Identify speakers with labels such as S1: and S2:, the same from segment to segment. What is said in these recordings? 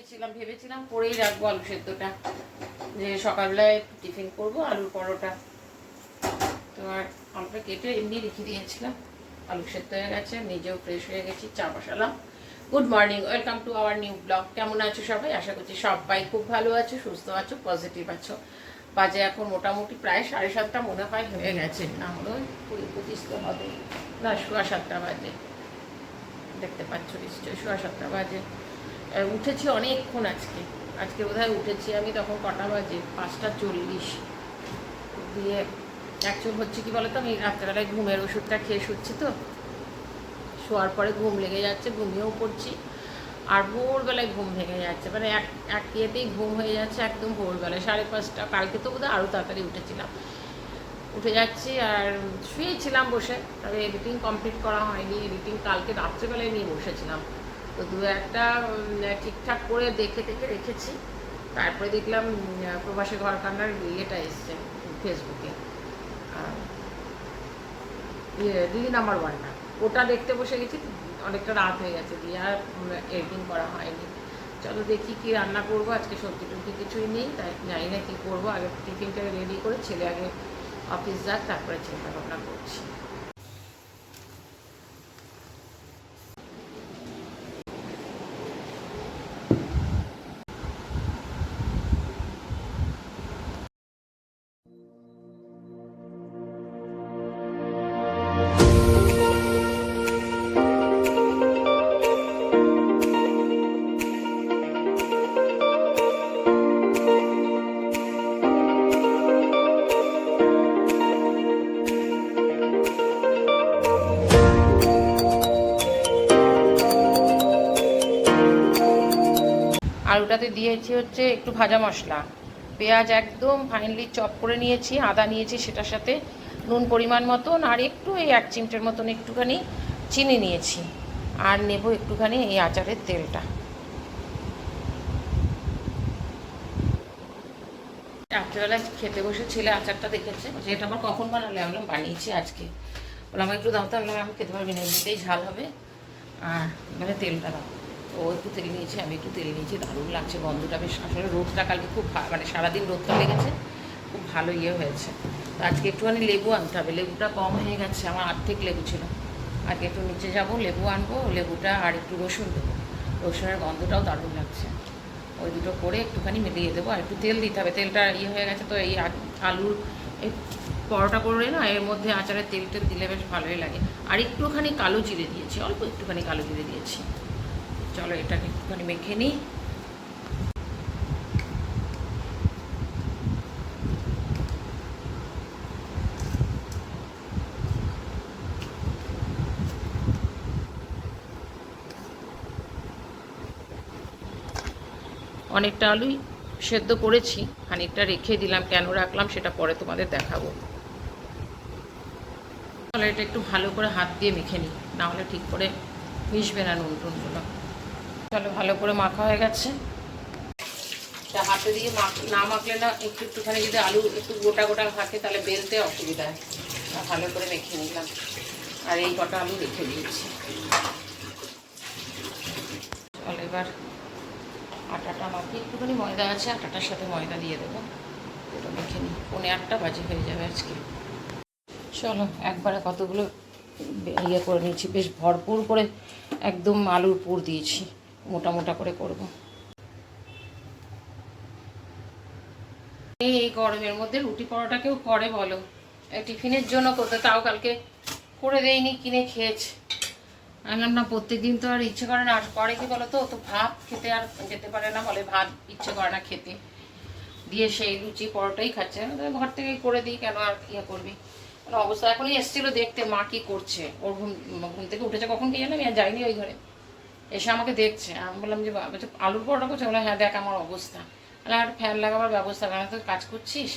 S1: দিয়েছিলাম, ভেবেছিলাম করেই রাখবো আলু সেদ্ধটা, যে সকালবেলায় টিফিন করব আলুর পরোটা। তোমার আলুটা কেটে এমনি রেখে দিয়েছিলাম, আলু সেদ্ধ হয়ে গেছে, নিজেও ফ্রেশ হয়ে গেছি, চা বসালাম। Good morning, welcome to our new blog. কেমন আছো সবাই? আশা করছি সবাই খুব ভালো আছো, সুস্থ আছো, পজিটিভ আছো। বাজে এখন মোটামুটি প্রায় 7:30 মনে হয় হয়ে গেছে, না হলেও 20-25 তো হবে, না 7:15 বাজে, দেখতে পাচ্ছ নিশ্চয়ই 7:15 বাজে। উঠেছি অনেকক্ষণ আজকে, আজকে বোধহয় উঠেছি আমি তখন কটা বাজে, 5:40 দিয়ে। অ্যাকচুয়াল হচ্ছে কি বলতো, আমি রাত্রেবেলায় ঘুমের ওষুধটা খেয়ে শুচ্ছি, তো শোয়ার পরে ঘুম লেগে যাচ্ছে, ঘুমিয়েও পড়ছি, আর ভোরবেলায় ঘুম ভেঙে যাচ্ছে, মানে এক ইয়েতেই ঘুম হয়ে যাচ্ছে একদম ভোরবেলায় 5:30। কালকে তো বোধহয় আরও তাড়াতাড়ি উঠেছিলাম, উঠে যাচ্ছি আর শুয়েছিলাম বসে, তবে এডিটিং কমপ্লিট করা হয়নি। এডিটিং কালকে রাত্রেবেলায় নিয়ে বসেছিলাম, তো দু একটা ঠিকঠাক করে দেখে রেখেছি। তারপরে দেখলাম প্রবাসী ঘর কান্নার ইয়েটা এসছে ফেসবুকে, দিদি নাম্বার 1টা, ওটা দেখতে বসে গেছি, অনেকটা রাত হয়ে গেছে, দিয়ে আর এডিটিং করা হয়নি। চলো দেখি কি রান্না করবো আজকে, সবজি টবজি কিছুই নেই, তাই জানি না কী করবো। আগে টিফিনটা রেডি করে ছেলে আগে অফিস যাক, তারপরে চিন্তা ভাবনা করছি। আলুটাতে দিয়েছি হচ্ছে একটু ভাজা মশলা, পেঁয়াজ একদম ফাইনলি চপ করে নিয়েছি, আদা নিয়েছি, সেটার সাথে নুন পরিমাণ মতন, আর একটু এই 1 চিমটের মতন একটুখানি চিনি নিয়েছি, আর নেব একটুখানি এই আচারের তেলটা। রাত্রেবেলায় খেতে বসে ছেলে আচারটা দেখেছে, যে এটা আমার কখন বানালে, আমি বললাম বানিয়েছি আজকে। বললাম আমার একটু দাও, তো বললাম আমি খেতে পারবি না, এমনিতেই ঝাল হবে, আর মানে তেলটা দাও। ও একটু তেল নিয়েছে, আমি একটু তেল নিয়েছি, দারুণ লাগছে গন্ধটা বেশ। আসলে রোদটা কালকে খুব মানে সারাদিন রোদটা লেগেছে, খুব ভালো ইয়ে হয়েছে। তো আজকে একটুখানি লেবু আনতে হবে, লেবুটা কম হয়ে গেছে, আমার অর্ধেক লেবু ছিল। আজকে একটু নিচে যাবো, লেবু আনবো, লেবুটা আর একটু রসুন দেবো, রসুনের গন্ধটাও দারুণ লাগছে। ওই দুটো করে একটুখানি মিলিয়ে দেবো, আর একটু তেল দিতে হবে, তেলটা ইয়ে হয়ে গেছে। তো এই আলুর এই পরোটা করে না, এর মধ্যে আচারের তেলটা দিলে বেশ ভালোই লাগে। আর একটুখানি কালো জিরে দিয়েছি, অল্প একটুখানি কালো জিরে দিয়েছি। চলো এটাকে একটুখানি মেখে নিই। অনেকটা আলুই সেদ্ধ করেছি, খানিকটা রেখে দিলাম, কেন রাখলাম সেটা পরে তোমাদের দেখাবো। তাহলে এটা একটু ভালো করে হাত দিয়ে মেখে নিই, নাহলে ঠিক করে মিশবে না নুন টুনগুলো। চলো ভালো করে মাখা হয়ে গেছে, তা হাতে দিয়ে না মাখলে না, একটুখানি যদি আলু একটু গোটা গোটা থাকে তাহলে বেলতে অসুবিধা হয়। ভালো করে মেখে নিলাম, আর এই কটা আলু রেখে দিয়েছি। চলো এবার আটাটা মাখি, একটুখানি ময়দা আছে, আটাটার সাথে ময়দা দিয়ে দেবো, এটা মেখে নিই। 8:45 বাজে হয়ে যাবে আজকে। চলো একবারে কতগুলো ইয়ে করে নিয়েছি, বেশ ভরপুর করে একদম আলুর পুর দিয়েছি, মোটা মোটা করে করব। এই গরমের মধ্যে রুটি পরোটা কেউ করে বলো? টিফিনের জন্য করতে, তাও কালকে করে দেয়নি, কিনে খেয়েছে। আনলাম না, প্রত্যেকদিন তো আর ইচ্ছে করে না। আর করে কি বলো তো ভাত খেতে আর যেতে পারে না, বলে ভাত ইচ্ছে করে না খেতে, দিয়ে সেই লুচি পরোটাই খাচ্ছে। ঘর থেকেই করে দিই, কেন আর ইয়ে করবি। অবস্থা এখনই এসেছিল দেখতে মা কি করছে, ওর ঘুম থেকে উঠেছে কখন কি জানো, আমি আর যাইনি ওই ঘরে, এসে আমাকে দেখছে। আমি বললাম যে আলুর পরোটা করছে, বলে হ্যাঁ দেখ আমার অবস্থা। তাহলে আর ফ্যান লাগাবার ব্যবস্থা, কেন তো কাজ করছিস,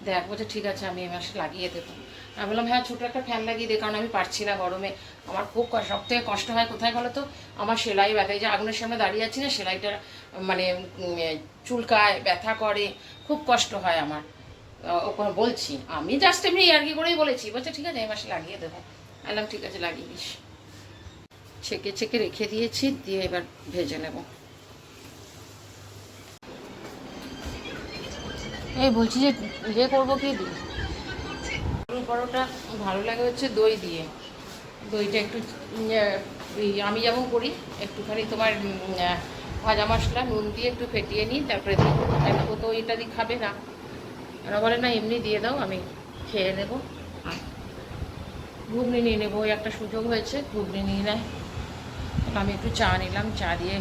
S1: দেখ। বলছে ঠিক আছে আমি এই মাসে লাগিয়ে দেবো। আমি বললাম হ্যাঁ ছোটো একটা ফ্যান লাগিয়ে দে, কারণ আমি পারছি না গরমে। আমার খুব সব থেকে কষ্ট হয় কোথায় বলো তো, আমার সেলাই ব্যথা। এই যে আগুনের সামনে দাঁড়িয়ে আছি না, সেলাইটা মানে চুলকায়, ব্যথা করে, খুব কষ্ট হয় আমার। ওখানে বলছি আমি জাস্ট এমনি ইয়ার্কি করেই বলেছি। বলছে ঠিক আছে এই মাসে লাগিয়ে দেবো। বললাম ঠিক আছে লাগিয়ে দিস। ছেঁকে ছেঁকে রেখে দিয়েছি, দিয়ে এবার ভেজে নেব। এই বলছি যে করবো কি দিয়ে আলুর পরোটা ভালো লাগে হচ্ছে দই দিয়ে। দইটা একটু আমি যেমন করি একটুখানি তোমার ভাজা মশলা নুন দিয়ে একটু ফেটিয়ে নিই, তারপরে দিই। ও তো এটা দিয়ে খাবে না, ওরা বলে না এমনি দিয়ে দাও, আমি খেয়ে নেবো। ঘুগনি নিয়ে নেবো, ওই একটা সুযোগ হয়েছে, ঘুগনি নিয়ে নেয়। আমি একটু চা নিলাম, চা দিয়ে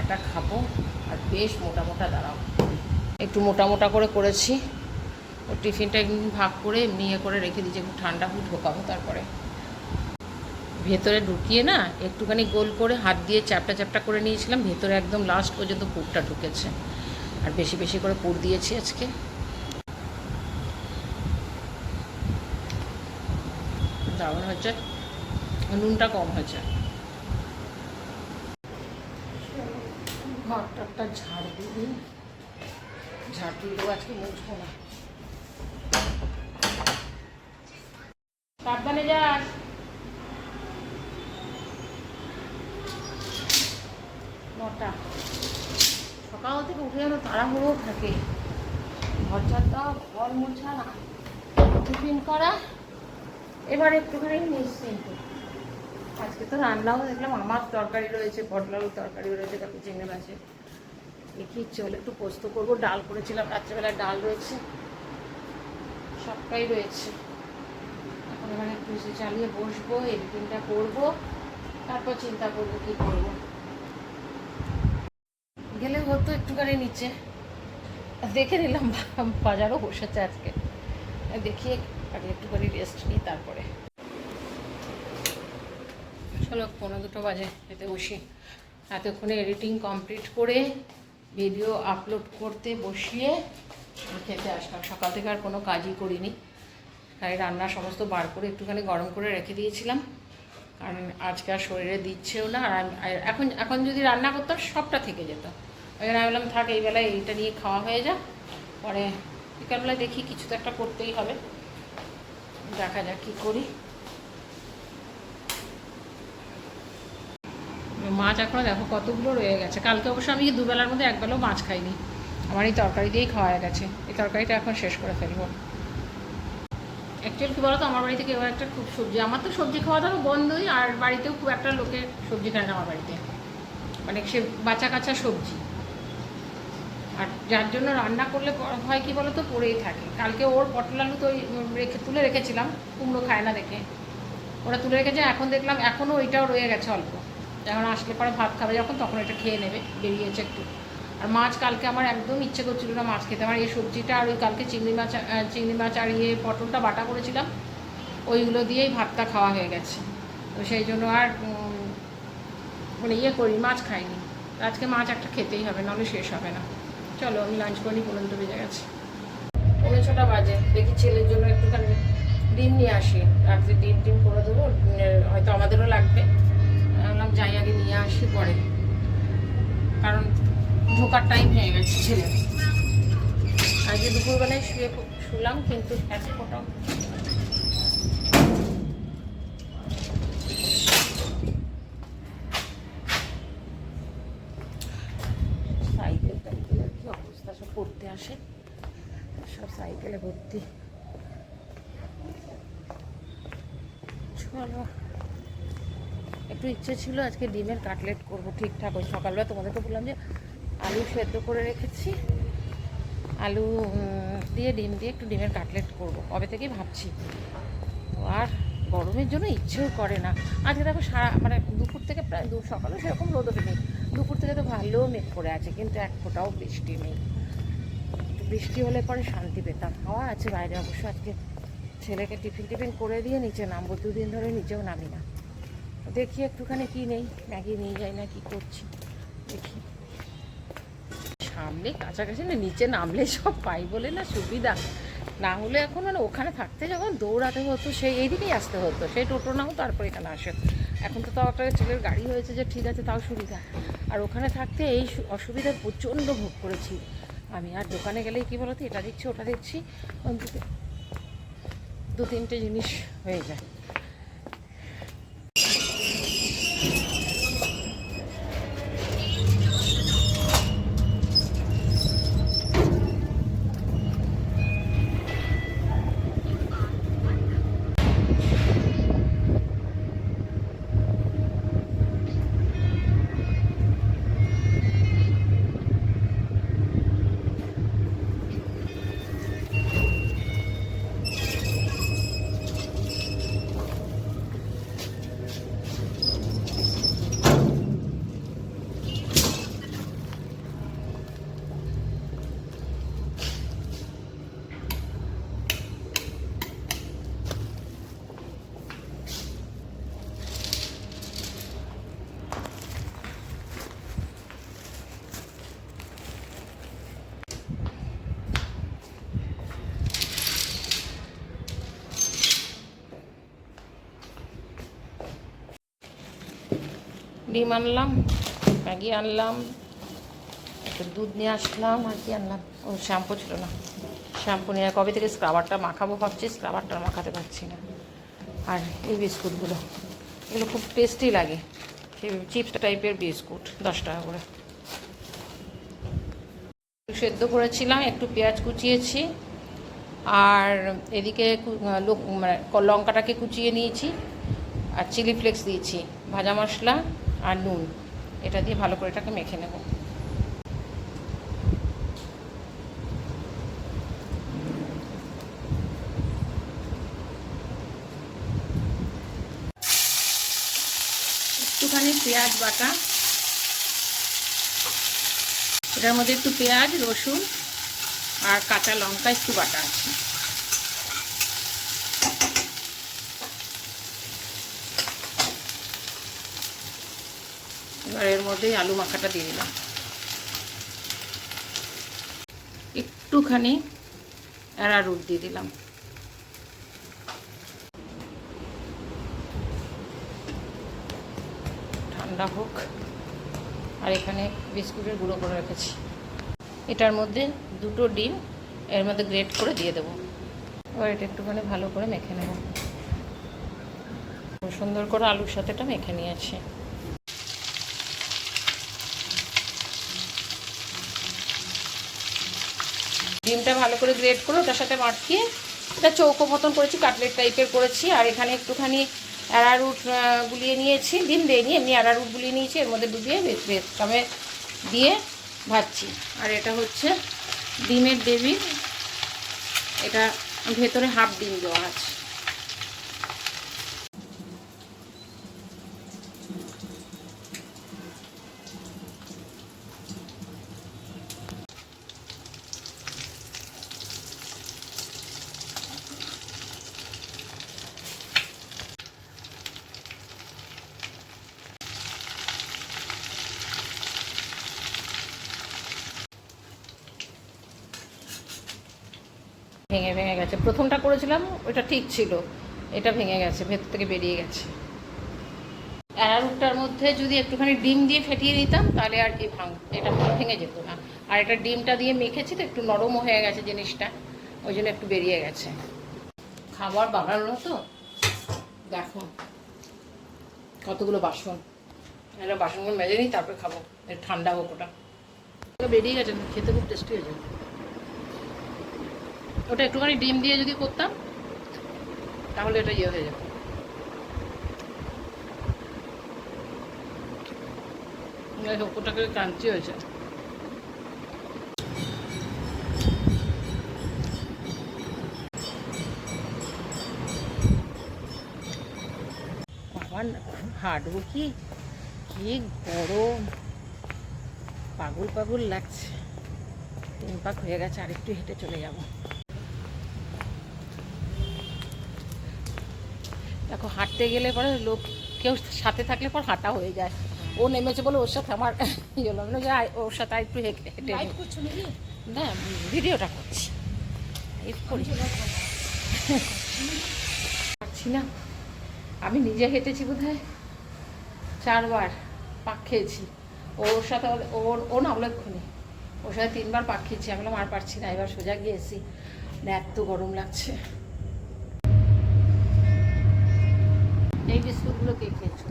S1: একটা খাবো। আর বেশ মোটা মোটা দাঁড়াও, একটু মোটা মোটা করে করেছি। ও টিফিনটা ভাগ করে এমনি করে রেখে দিয়েছি, একটু ঠান্ডা হয়ে ঢোকাবো। তারপরে ভেতরে ঢুকিয়ে না একটুখানি গোল করে হাত দিয়ে চ্যাপটা চ্যাপটা করে নিয়েছিলাম, ভেতরে একদম লাস্ট পর্যন্ত পুরটা ঢুকেছে। আর বেশি বেশি করে পুর দিয়েছি আজকে। দারুণ হয়েছে, নুনটা কম হয়েছে। ঘরটা ঝাড় দিবি, ঝাড় দিলেও আজকে মুছবো না। সাবধানে যাস। নটা সকাল থেকে উঠে যেন তাড়াহুড়ো থাকে, ঘর ঝাড় দেওয়া, ঘর মোছা, টিফিন করা। এবার একটুখানি নিশ্চিন্ত। আজকে তো রান্নাও দেখলাম আমার তরকারি রয়েছে, পটল আলুর তরকারিও রয়েছে, তারপর চিংড়ি মাছে দেখি ইচ্ছে হলে একটু পোস্ত করবো। ডাল করেছিলাম রাত্রেবেলায়, ডাল রয়েছে, সবটাই রয়েছে। এখন এবার একটু এসে চালিয়ে বসবো, এডিটিংটা করবো, তারপর চিন্তা করবো কী করবো। গেলে হতো একটুখানি নিচে, দেখে নিলাম বাজারও বসেছে আজকে, দেখিয়ে আগে একটুখানি রেস্ট নিই। তারপরে চলো 1:45 বাজে, এতে বসি। এতক্ষণে এডিটিং কমপ্লিট করে ভিডিও আপলোড করতে বসিয়ে খেতে আসলাম। সকাল থেকে আর কোনো কাজই করিনি, তাই রান্না সমস্ত বার করে একটুখানি গরম করে রেখে দিয়েছিলাম, কারণ আজকে আর শরীরে দিচ্ছেও না। আর এখন যদি রান্না করতাম সবটা থেকে যেত। ওই জন্য আমি বললাম থাক, এই বেলায় এইটা নিয়ে খাওয়া হয়ে যাক, পরে বিকালবেলায় দেখি কিছু তো একটা করতেই হবে, দেখা যাক কী করি। মাছ এখনও দেখো কতগুলো রয়ে গেছে। কালকে অবশ্য আমি দুবেলার মধ্যে একবেলাও মাছ খাইনি, আমার এই তরকারি দিয়েই খাওয়া হয়ে গেছে। এই তরকারিটা এখন শেষ করে ফেলবো। অ্যাকচুয়ালি কী বলো তো, আমার বাড়িতে কেউ একটা খুব সবজি, আমার তো সবজি খাওয়া দাওয়া বন্ধই, আর বাড়িতেও খুব একটা লোকে সবজি খায় না আমার বাড়িতে, মানে সে বাঁচা কাঁচা সবজি। আর যার জন্য রান্না করলে হয় কী বলো তো, পড়েই থাকে। কালকে ওর পটল আলু তো তুলে রেখেছিলাম, কুমড়ো খায় না দেখে ওরা তুলে রেখেছে। এখন দেখলাম এখনও ওইটাও রয়ে গেছে অল্প, যখন আসলে পরে ভাত খাবে যখন, তখন এটা খেয়ে নেবে, বেরিয়েছে একটু। আর মাছ কালকে আমার একদম ইচ্ছে করছিল না মাছ খেতে। আমার এই সবজিটা আর ওই কালকে চিংড়ি মাছ আর পটলটা বাটা করেছিলাম, ওইগুলো দিয়েই ভাতটা খাওয়া হয়ে গেছে। তো সেই জন্য আর মানে করি, মাছ খাইনি। আজকে মাছ একটা খেতেই হবে, নাহলে শেষ হবে না। চলো আমি লাঞ্চ করি, পর্যন্ত বেজে গেছে 6:45 বাজে। দেখি ছেলের জন্য একটুখানি ডিম নিয়ে আসি, রাত্রে ডিম করে দেবো, হয়তো আমাদেরও লাগবে। বললাম যাই আগে নিয়ে আসি পরে, কারণ ঢোকার টাইম হয়ে গেছে ছেলের। আজকে দুপুরবেলায় শুলাম, কিন্তু এক ফোটাও সাইকেলটা কি অবস্থা, সব পড়তে আসে, সব সাইকেলে ভর্তি। চলো, একটু ইচ্ছে ছিল আজকে ডিমের কাটলেট করবো ঠিকঠাক। ওই সকালবেলা তোমাদেরকে বললাম যে আলু সেদ্ধ করে রেখেছি, আলু দিয়ে ডিম দিয়ে একটু ডিমের কাটলেট করবো, কবে থেকেই ভাবছি। তো আর গরমের জন্য ইচ্ছেও করে না। আজকে দেখো মানে দুপুর থেকে প্রায় সকালে সেরকম রোদ ওঠেনি, দুপুর থেকে তো ভালো মেঘ করে আছে, কিন্তু এক ফোঁটাও বৃষ্টি নেই। বৃষ্টি হলে পরে শান্তি পেতাম। হাওয়া আছে বাইরে অবশ্য। আজকে ছেলেকে টিফিন করে দিয়ে নিচে নামবো, 2 দিন ধরে নিচেও নামি না। দেখি একটুখানি কি নেই, ম্যাগি নিয়ে যাই না কি করছি দেখি। সামনে কাছাকাছি না, নিচে নামলে সব পাই বলে না সুবিধা, না হলে এখন মানে ওখানে থাকতে যখন দৌড়াতে হতো, সেই এইদিকেই আসতে হতো, সেই টোটো নাও তারপর এখানে আসে। এখন তো তাও একটা ছেলের গাড়ি হয়েছে যে ঠিক আছে, তাও সুবিধা। আর ওখানে থাকতে এই অসুবিধা প্রচণ্ড ভোগ করেছি আমি। আর দোকানে গেলেই কী বলতো, এটা দিচ্ছি ওটা দিচ্ছি, অন্তত 2-3টে জিনিস হয়ে যায়। ডিম আনলাম, ম্যাগি আনলাম, একটু দুধ নিয়ে আসলাম, আর কি আনলাম, ও শ্যাম্পু ছিল না, শ্যাম্পু নিয়ে কবে থেকে স্ক্রাবারটা মাখাবো ভাবছি, স্ক্রাবারটা মাখাতে পারছি না। আর এই বিস্কুটগুলো, এগুলো খুব টেস্টি লাগে, সেই চিপস টাইপের বিস্কুট, 10 টাকা করে। সেদ্ধ করেছিলাম, একটু পেঁয়াজ কুচিয়েছি, আর এদিকে মানে লঙ্কাটাকে কুচিয়ে নিয়েছি, আর চিলি ফ্লেক্স দিয়েছি, ভাজা মশলা আর নুন, এটা দিয়ে ভালো করে এটাকে মেখে নেব। একটুখানি পেঁয়াজ বাটা, এটার মধ্যে একটু পেঁয়াজ, রসুন আর কাঁচা লঙ্কা একটু বাটা আছে। এবার এর মধ্যেই আলু মাখাটা দিয়ে দিলাম, একটুখানি অ্যারারুট দিয়ে দিলাম, ঠান্ডা হোক। আর এখানে বিস্কুটের গুঁড়ো করে রেখেছি, এটার মধ্যে 2টো ডিম এর মধ্যে গ্রেট করে দিয়ে দেবো। এবার এটা একটুখানি ভালো করে মেখে নেব, সুন্দর করে আলুর সাথে এটা মেখে নিয়েছি। ডিমটা ভালো করে গ্রেট করে ওটার সাথে মাখিয়ে এটা চৌকো মতন করেছি, কাটলেট টাইপের করেছি। আর এখানে একটুখানি অ্যারারুট গুলিয়ে নিয়েছি, ডিম দিয়ে নিয়ে এমনি অ্যারারুট গুলিয়ে নিয়েছি, এর মধ্যে ডুবিয়ে ব্রেডক্রামে দিয়ে ভাজছি। আর এটা হচ্ছে ডিমের গ্রেভি, এটা ভেতরে হাফ ডিম দেওয়া আছে। ভেঙে ভেঙে গেছে, প্রথমটা করেছিলাম ওটা ঠিক ছিল, এটা ভেঙে গেছে, ভেতর থেকে বেরিয়ে গেছে। অ্যারারুটটার মধ্যে যদি একটুখানি ডিম দিয়ে ফেটিয়ে দিতাম তাহলে আর এটা ভেঙে যেত না। আর এটা ডিমটা দিয়ে মেখেছি তো একটু নরমও হয়ে গেছে জিনিসটা, ওই জন্য একটু বেরিয়ে গেছে। খাবার বানানো তো দেখো কতগুলো বাসন, এটা বাসনগুলো মেজে নিই তারপরে খাবো, ঠান্ডা হোক। ওটা বেরিয়ে গেছে, খেতে খুব টেস্টি হয়েছে। ওটা একটুখানি ডিম দিয়ে যদি করতাম তাহলে এটা ইয়ে হয়ে যাবে। ওটাকে ক্রাঞ্চি হয়েছে। আমার হাঁটবো কি গরম, পাগল পাগল লাগছে। 3 পাক হয়ে গেছে, আরেকটু হেঁটে চলে যাব। দেখো হাঁটতে গেলে পরে লোক কেউ সাথে থাকলে পর হাঁটা হয়ে যায়। ও নেমেছে বলে ওর সাথে আমার ইয়ে হলো না, যে ওর সাথে একটু হেঁটে না, ভিডিওটা করছি, পারছি না। আমি নিজে হেঁটেছি বোধহয় 4 বার, পাক খেয়েছি। ওর সাথে ও না অনেকক্ষণই, ওর সাথে 3 বার পাক খেয়েছি। আমি বললাম আর পারছি না, এবার সোজা গিয়েছি, এত গরম লাগছে। এই বিস্কুটগুলো কে খেয়েছো?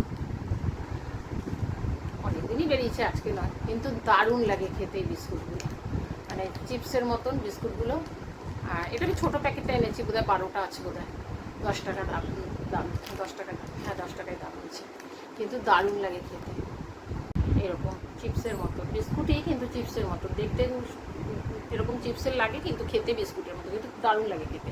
S1: অনেকদিনই বেরিয়েছে, আজকে নয়, কিন্তু দারুণ লাগে খেতে এই বিস্কুটগুলো, মানে চিপসের মতন বিস্কুটগুলো। আর এটা আমি ছোটো প্যাকেটটা এনেছি, বোধহয় 12টা আছে বোধহয়, 10 টাকা দাম, 10 টাকা, হ্যাঁ 10 টাকায় দাম নিচ্ছে, কিন্তু দারুণ লাগে খেতে। এরকম চিপসের মতো বিস্কুটই, কিন্তু চিপসের মতো দেখতে এরকম চিপসের লাগে, কিন্তু খেতে বিস্কুটের মতো, কিন্তু দারুণ লাগে খেতে।